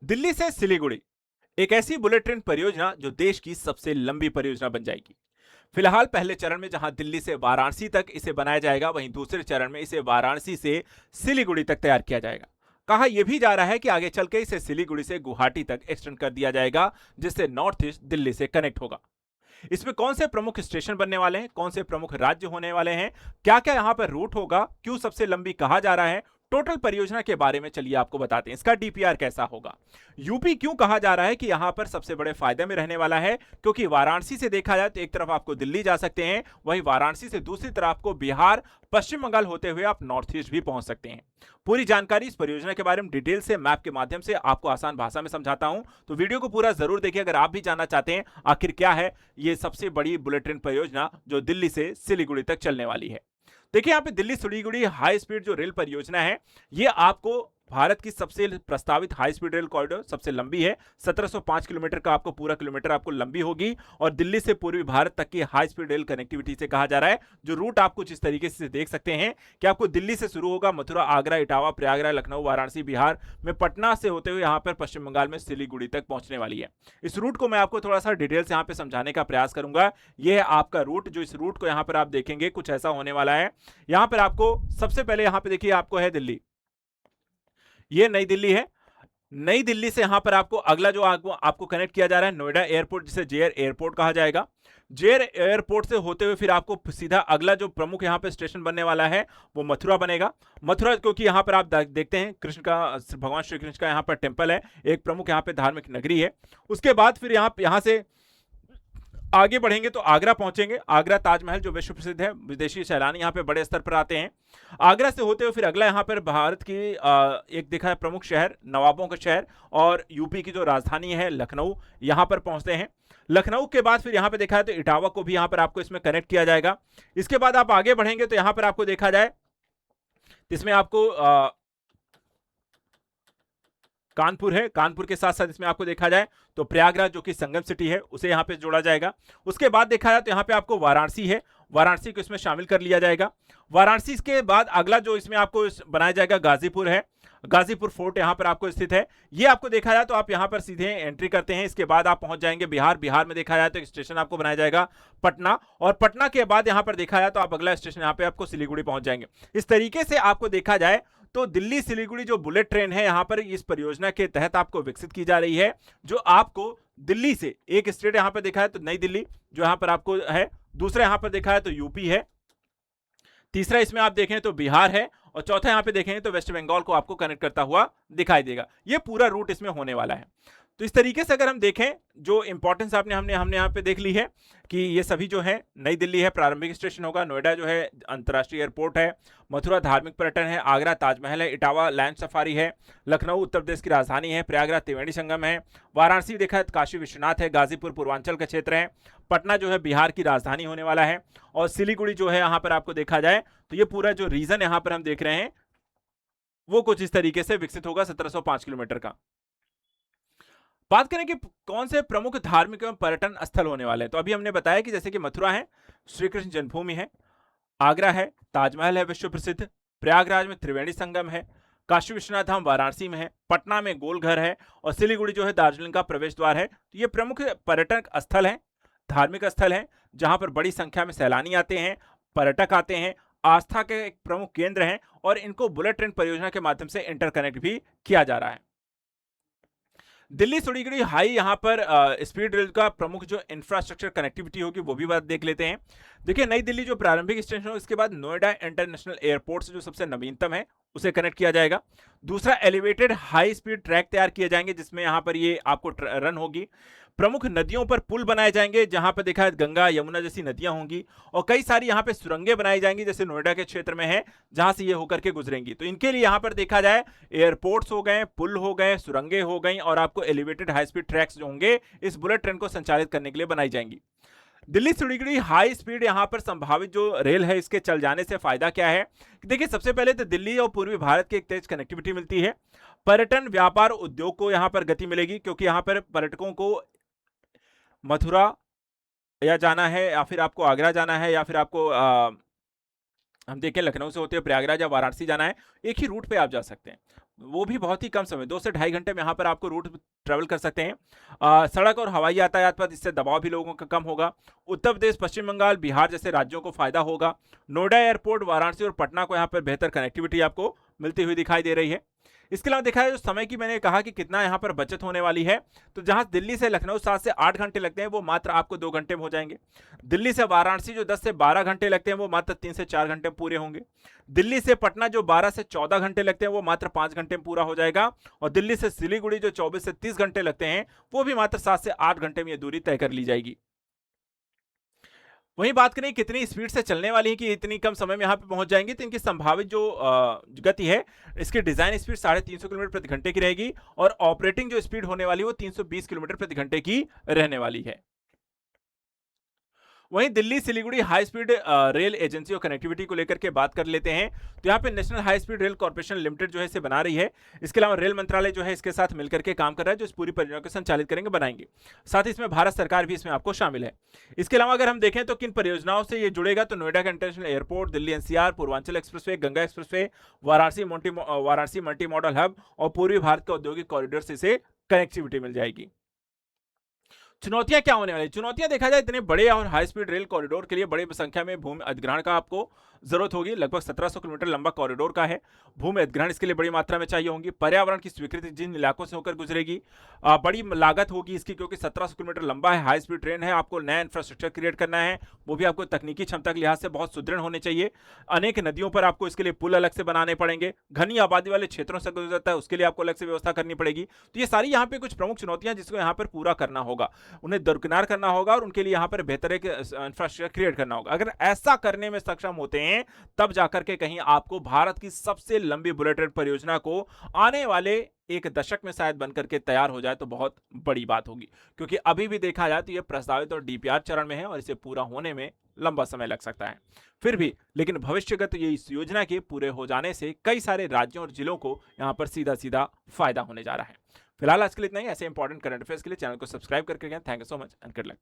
दिल्ली से सिलीगुड़ी एक ऐसी बुलेट ट्रेन परियोजना जो देश की सबसे लंबी परियोजना बन जाएगी। फिलहाल पहले चरण में जहां दिल्ली से वाराणसी तक इसे बनाया जाएगा, वहीं दूसरे चरण में इसे वाराणसी से सिलीगुड़ी तक तैयार किया जाएगा। कहा यह भी जा रहा है कि आगे चलकर इसे सिलीगुड़ी से गुवाहाटी तक एक्सटेंड कर दिया जाएगा, जिससे नॉर्थ ईस्ट दिल्ली से कनेक्ट होगा। इसमें कौन से प्रमुख स्टेशन बनने वाले हैं, कौन से प्रमुख राज्य होने वाले हैं, क्या क्या यहां पर रूट होगा, क्यों सबसे लंबी कहा जा रहा है, टोटल परियोजना के बारे में चलिए आपको बताते हैं। इसका डीपीआर कैसा होगा, यूपी क्यों कहा जा रहा है कि यहां पर सबसे बड़े फायदे में रहने वाला है, क्योंकि वाराणसी से देखा जाए तो एक तरफ आपको दिल्ली जा सकते हैं, वहीं वाराणसी से दूसरी तरफ आपको बिहार, पश्चिम बंगाल होते हुए आप नॉर्थ ईस्ट भी पहुंच सकते हैं। पूरी जानकारी इस परियोजना के बारे में डिटेल से मैप के माध्यम से आपको आसान भाषा में समझाता हूं, तो वीडियो को पूरा जरूर देखिए अगर आप भी जानना चाहते हैं आखिर क्या है ये सबसे बड़ी बुलेट ट्रेन परियोजना जो दिल्ली से सिलीगुड़ी तक चलने वाली है। देखिए यहाँ पे दिल्ली सिलीगुड़ी हाई स्पीड जो रेल परियोजना है, ये आपको भारत की सबसे प्रस्तावित हाई स्पीड रेल कॉरिडोर सबसे लंबी है। 1705 किलोमीटर का आपको पूरा किलोमीटर आपको लंबी होगी और दिल्ली से पूर्वी भारत तक की हाई स्पीड रेल कनेक्टिविटी से कहा जा रहा है। जो रूट आप कुछ इस तरीके से देख सकते हैं कि आपको दिल्ली से शुरू होगा, मथुरा, आगरा, इटावा, प्रयागराज, लखनऊ, वाराणसी, बिहार में पटना से होते हुए यहाँ पर पश्चिम बंगाल में सिलीगुड़ी तक पहुंचने वाली है। इस रूट को मैं आपको थोड़ा सा डिटेल से यहाँ पे समझाने का प्रयास करूंगा। यह है आपका रूट, जो इस रूट को यहाँ पर आप देखेंगे कुछ ऐसा होने वाला है। यहाँ पर आपको सबसे पहले यहाँ पे देखिए आपको है दिल्ली, ये नई दिल्ली है। नई दिल्ली से यहां पर आपको अगला जो आपको कनेक्ट किया जा रहा है नोएडा एयरपोर्ट, जिसे जेएर एयरपोर्ट कहा जाएगा। जेएर एयरपोर्ट से होते हुए फिर आपको सीधा अगला जो प्रमुख यहां पे स्टेशन बनने वाला है वो मथुरा बनेगा। मथुरा क्योंकि यहां पर आप देखते हैं कृष्ण का, भगवान श्री कृष्ण का यहां पर टेंपल है, एक प्रमुख यहां पे धार्मिक नगरी है। उसके बाद फिर यहां से आगे बढ़ेंगे तो आगरा पहुंचेंगे। आगरा ताजमहल जो विश्व प्रसिद्ध है, विदेशी सैलानी यहां पे बड़े स्तर पर आते हैं। आगरा से होते हुए फिर अगला यहां पर भारत की एक देखा है प्रमुख शहर, नवाबों का शहर और यूपी की जो राजधानी है लखनऊ, यहां पर पहुंचते हैं। लखनऊ के बाद फिर यहां पे देखा है तो इटावा को भी यहां पर आपको इसमें कनेक्ट किया जाएगा। इसके बाद आप आगे बढ़ेंगे तो यहां पर आपको देखा जाए इसमें आपको कानपुर है, कानपुर के साथ साथ इसमें आपको देखा जाए तो प्रयागराज जो कि संगम सिटी है उसे यहां पे जोड़ा जाएगा। उसके बाद देखा जाए तो यहां पे आपको वाराणसी है, वाराणसी को इसमें शामिल कर लिया जाएगा। वाराणसी के बाद अगला जो इसमें आपको बनाया जाएगा गाजीपुर है। गाजीपुर फोर्ट यहां पर आपको स्थित है। ये आपको देखा जाए तो आप यहां पर सीधे एंट्री करते हैं, इसके बाद आप पहुंच जाएंगे बिहार। बिहार में देखा जाए तो एक स्टेशन आपको बनाया जाएगा पटना, और पटना के बाद यहां पर देखा जाए तो आप अगला स्टेशन यहां पे आपको सिलीगुड़ी पहुंच जाएंगे। इस तरीके से आपको देखा जाए तो दिल्ली सिलीगुड़ी जो बुलेट ट्रेन है यहां पर इस परियोजना के तहत आपको विकसित की जा रही है, जो आपको दिल्ली से एक स्टेट यहां पर देखा है तो नई दिल्ली जो यहां पर आपको है, दूसरा यहां पर देखा है तो यूपी है, तीसरा इसमें आप देखें तो बिहार है, और चौथा यहां पे देखें तो वेस्ट बंगाल को आपको कनेक्ट करता हुआ दिखाई देगा। ये पूरा रूट इसमें होने वाला है। तो इस तरीके से अगर हम देखें जो इंपॉर्टेंस आपने हमने हमने यहाँ पे देख ली है कि ये सभी जो है, नई दिल्ली है प्रारंभिक स्टेशन होगा, नोएडा जो है अंतर्राष्ट्रीय एयरपोर्ट है, मथुरा धार्मिक पर्यटन है, आगरा ताजमहल है, इटावा लैंड सफारी है, लखनऊ उत्तर प्रदेश की राजधानी है, प्रयागराज त्रिवेणी संगम है, वाराणसी देखा है काशी विश्वनाथ है, गाजीपुर पूर्वांचल का क्षेत्र है, पटना जो है बिहार की राजधानी होने वाला है, और सिलीगुड़ी जो है यहाँ पर आपको देखा जाए तो ये पूरा जो रीजन यहाँ पर हम देख रहे हैं वो कुछ इस तरीके से विकसित होगा 1705 किलोमीटर का। बात करें कि कौन से प्रमुख धार्मिक एवं पर्यटन स्थल होने वाले हैं, तो अभी हमने बताया कि जैसे कि मथुरा है, श्री कृष्ण जन्मभूमि है, आगरा है, ताजमहल है विश्व प्रसिद्ध, प्रयागराज में त्रिवेणी संगम है, काशी विश्वनाथ धाम वाराणसी में है, पटना में गोलघर है, और सिलीगुड़ी जो है दार्जिलिंग का प्रवेश द्वार है। तो ये प्रमुख पर्यटक स्थल हैं, धार्मिक स्थल हैं, जहां पर बड़ी संख्या में सैलानी आते हैं, पर्यटक आते हैं, आस्था के एक प्रमुख केंद्र हैं, और इनको बुलेट ट्रेन परियोजना के माध्यम से इंटरकनेक्ट भी किया जा रहा है। दिल्ली सिलीगुड़ी हाई यहाँ पर स्पीड रेल का प्रमुख जो इंफ्रास्ट्रक्चर कनेक्टिविटी होगी वो भी बात देख लेते हैं। देखिए नई दिल्ली जो प्रारंभिक स्टेशन हो, इसके बाद नोएडा इंटरनेशनल एयरपोर्ट से जो सबसे नवीनतम है उसे कनेक्ट किया जाएगा। दूसरा एलिवेटेड हाई स्पीड ट्रैक तैयार किए जाएंगे जिसमें यहाँ पर ये आपको रन होगी। प्रमुख नदियों पर पुल बनाए जाएंगे, जहां पर देखा है गंगा यमुना जैसी नदियां होंगी, और कई सारी यहाँ पे सुरंगें बनाई जाएंगी जैसे नोएडा के क्षेत्र में है जहां से ये होकर के गुजरेंगी। तो इनके लिए यहाँ पर देखा जाए एयरपोर्ट्स हो गए, पुल हो गए, सुरंगें हो गई, और आपको एलिवेटेड हाई स्पीड ट्रैक्स जो होंगे इस बुलेट ट्रेन को संचालित करने के लिए बनाई जाएंगी। दिल्ली सिलीगुड़ी हाई स्पीड यहां पर संभावित जो रेल है इसके चल जाने से फायदा क्या है, देखिए सबसे पहले तो दिल्ली और पूर्वी भारत की एक तेज कनेक्टिविटी मिलती है। पर्यटन व्यापार उद्योग को यहां पर गति मिलेगी, क्योंकि यहां पर पर्यटकों को मथुरा या जाना है, या फिर आपको आगरा जाना है, या फिर आपको हम देखें लखनऊ से होते हुए प्रयागराज या वाराणसी जाना है, एक ही रूट पे आप जा सकते हैं। वो भी बहुत ही कम समय, 2 से ढाई घंटे में यहाँ पर आपको रूट ट्रैवल कर सकते हैं। सड़क और हवाई यातायात पर इससे दबाव भी लोगों का कम होगा। उत्तर प्रदेश, पश्चिम बंगाल, बिहार जैसे राज्यों को फायदा होगा। नोएडा एयरपोर्ट, वाराणसी और पटना को यहाँ पर बेहतर कनेक्टिविटी आपको मिलती हुई दिखाई दे रही है। इसके अलावा देखा जाए, जो समय की मैंने कहा कि कितना यहाँ पर बचत होने वाली है, तो जहां दिल्ली से लखनऊ 7 से 8 घंटे लगते हैं, वो मात्र आपको 2 घंटे में हो जाएंगे। दिल्ली से वाराणसी जो 10 से 12 घंटे लगते हैं, वो मात्र 3 से 4 घंटे में पूरे होंगे। दिल्ली से पटना जो 12 से 14 घंटे लगते हैं, वो मात्र 5 घंटे में पूरा हो जाएगा। और दिल्ली से सिलीगुड़ी जो 24 से 30 घंटे लगते हैं, वो भी मात्र 7 से 8 घंटे में ये दूरी तय कर ली जाएगी। वहीं बात करें कितनी स्पीड से चलने वाली है कि इतनी कम समय में यहाँ पे पहुंच जाएंगी, तो इनकी संभावित जो गति है, इसकी डिजाइन स्पीड 350 किलोमीटर प्रति घंटे की रहेगी और ऑपरेटिंग जो स्पीड होने वाली है वो 320 किलोमीटर प्रति घंटे की रहने वाली है। वहीं Delhi Siliguri high speed rail agency और कनेक्टिविटी को लेकर के बात कर लेते हैं, तो यहाँ पे national high speed rail corporation limited जो है इसे बना रही है। इसके अलावा रेल मंत्रालय जो है इसके साथ मिलकर के काम कर रहा है, जो इस पूरी परियोजना को संचालित करेंगे, बनाएंगे। साथ ही इसमें भारत सरकार भी इसमें आपको शामिल है। इसके अलावा अगर हम देखें तो किन परियोजनाओं से ये जुड़ेगा, तो नोएडा का international airport, Delhi NCR, Purvanchal expressway, Ganga expressway, Varanasi multi modal hub और पूर्वी भारत का औद्योगिक कॉरिडोर से इसे कनेक्टिविटी मिल जाएगी। चुनौतियां क्या होने वाली? चुनौतियां देखा जाए, इतने बड़े और हाई स्पीड रेल कॉरिडोर के लिए बड़ी संख्या में भूमि अधिग्रहण का आपको जरूरत होगी। लगभग 1700 किलोमीटर लंबा कॉरिडोर का है। भूमि अधिग्रहण इसके लिए बड़ी मात्रा में चाहिए होंगी। पर्यावरण की स्वीकृति जिन इलाकों से होकर गुजरेगी, बड़ी लागत होगी इसकी, क्योंकि 1700 किलोमीटर लंबा है, हाई स्पीड ट्रेन है, आपको नया इंफ्रास्ट्रक्चर क्रिएट करना है, वो भी आपको तकनीकी क्षमता के लिहाज से बहुत सुदृढ़ होने चाहिए। अनेक नदियों पर आपको इसके लिए पुल अलग से बनाने पड़ेंगे। घनी आबादी वाले क्षेत्रों से गुजरता है, उसके लिए आपको अलग से व्यवस्था करनी पड़ेगी। तो ये सारी यहाँ पे कुछ प्रमुख चुनौतियां जिसको यहाँ पर पूरा करना होगा, उन्हें दरकिनार करना होगा और उनके लिए यहाँ पर बेहतर एक इंफ्रास्ट्रक्चर क्रिएट करना होगा। अगर ऐसा करने में सक्षम होते हैं, तब जाकर के कहीं आपको भारत की सबसे लंबी बुलेट ट्रेन परियोजना को आने वाले एक दशक में शायद बनकर के तैयार हो जाए, तो बहुत बड़ी बात होगी। क्योंकि अभी भी देखा जाए तो यह प्रस्तावित और डीपीआर चरण में है और इसे पूरा होने में लंबा समय लग सकता है। फिर भी लेकिन भविष्यगत ये इस योजना के पूरे हो जाने से कई सारे राज्यों और जिलों को यहां पर सीधा सीधा फायदा होने जा रहा है। फिलहाल आज के लिए इतना ही। ऐसे इंपॉर्टेंट करंट अफेयर्स के लिए चैनल को सब्सक्राइब करके thank you so much and good luck.